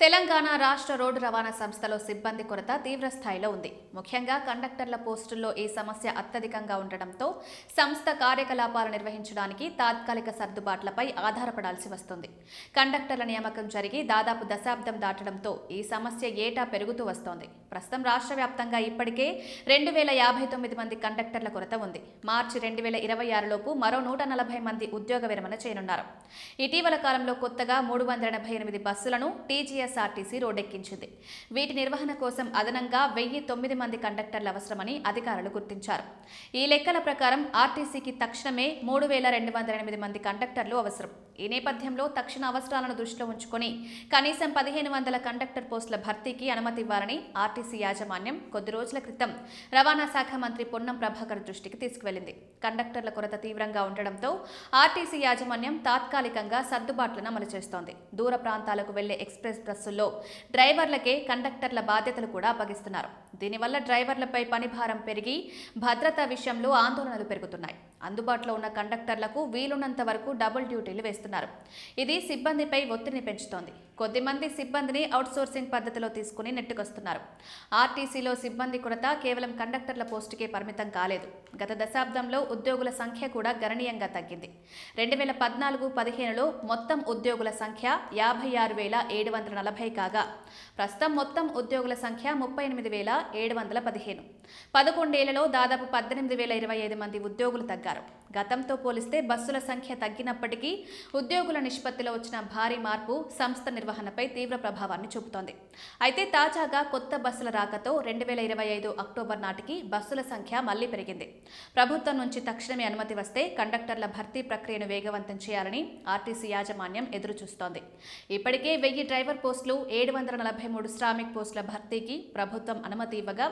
తెలంగాణ రాష్ట్ర రోడ్డు రవాణా సంస్థలో సిబ్బంది కొరత తీవ్ర స్థాయిలో ఉంది. ముఖ్యంగా కండక్టర్ల పోస్టుల్లో ఈ సమస్య అత్యధికంగా ఉండడంతో సంస్థ కార్యకలాపాలు నిర్వహించడానికి తాత్కాలిక సర్దుబాట్లపై ఆధారపడాల్సి వస్తుంది. కండక్టర్ల నియామకం జరిగి దాదాపు దశాబ్దం దాటడంతో ఈ సమస్య ఏటా పెరుగుతూ వస్తోంది. ప్రస్తుతం రాష్ట్ర వ్యాప్తంగా ఇప్పటికే 2059 మంది కండక్టర్ల కొరత ఉంది. మార్చి 2026 లోపు మరో 140 మంది ఉద్యోగ విరమణ చేయనున్నారు. ఇటీవల కాలంలో కొత్తగా 388 బస్సులను టీజీఎస్ఆర్టీసీ రోడ్డెక్కించింది. వీటి నిర్వహణ కోసం అదనంగా 1009 మంది కండక్టర్లు అవసరమని అధికారులు గుర్తించారు. ఈ లెక్కల ప్రకారం ఆర్టీసీకి తక్షణమే 3208 మంది కండక్టర్లు అవసరం. ఈ నేపథ్యంలో తక్షణ అవసరాలను దృష్టిలో ఉంచుకొని కనీసం 1500 కండక్టర్ పోస్టుల భర్తీకి అనుమతి ఇవ్వాలని ఆర్టీసీ యాజమాన్యం కొద్ది రోజుల క్రితం రవాణా శాఖ మంత్రి పొన్నం ప్రభాకర్ దృష్టికి తీసుకువెళ్లింది. కండక్టర్ల కొరత తీవ్రంగా ఉండడంతో ఆర్టీసీ యాజమాన్యం తాత్కాలికంగా సర్దుబాట్లను అమలు చేస్తోంది. దూర ప్రాంతాలకు వెళ్లే ఎక్స్ప్రెస్ బస్సుల్లో డ్రైవర్లకే కండక్టర్ల బాధ్యతలు కూడా అప్పగిస్తున్నారు. దీనివల్ల డ్రైవర్లపై పనిభారం పెరిగి భద్రతా విషయంలో ఆందోళనలు పెరుగుతున్నాయి. అందుబాటులో ఉన్న కండక్టర్లకు వీలున్నంత వరకు డబుల్ డ్యూటీలు వేస్తున్నారు. ఇది సిబ్బందిపై ఒత్తిడిని పెంచుతోంది. కొద్దిమంది సిబ్బందిని అవుట్సోర్సింగ్ పద్ధతిలో తీసుకుని నెట్టుకొస్తున్నారు. ఆర్టీసీలో సిబ్బంది కొరత కేవలం కండక్టర్ల పోస్టుకే పరిమితం కాలేదు. గత దశాబ్దంలో ఉద్యోగుల సంఖ్య కూడా గణనీయంగా తగ్గింది. 2014-15లో మొత్తం ఉద్యోగుల సంఖ్య 56,740 కాగా ప్రస్తుతం మొత్తం ఉద్యోగుల సంఖ్య 38,715. 11 ఏళ్లలో దాదాపు 18,025 మంది ఉద్యోగులు తగ్గారు. గతంతో పోలిస్తే బస్సుల సంఖ్య తగ్గినప్పటికీ ఉద్యోగుల నిష్పత్తిలో వచ్చిన భారీ మార్పు సంస్థ నిర్వహణపై తీవ్ర ప్రభావాన్ని చూపుతోంది. అయితే తాజాగా కొత్త బస్సుల రాకతో 2025 అక్టోబర్ నాటికి బస్సుల సంఖ్య మళ్లీ పెరిగింది. ప్రభుత్వం నుంచి తక్షణమే అనుమతి వస్తే కండక్టర్ల భర్తీ ప్రక్రియను వేగవంతం చేయాలని ఆర్టీసీ యాజమాన్యం ఎదురుచూస్తోంది. ఇప్పటికే 1000 డ్రైవర్ పోస్టులు, 743 శ్రామిక్ పోస్టుల భర్తీకి ప్రభుత్వం అనుమతి ఇవ్వగా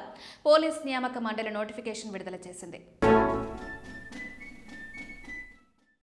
పోలీస్ నియామక మండలి నోటిఫికేషన్ విడుదల చేసింది.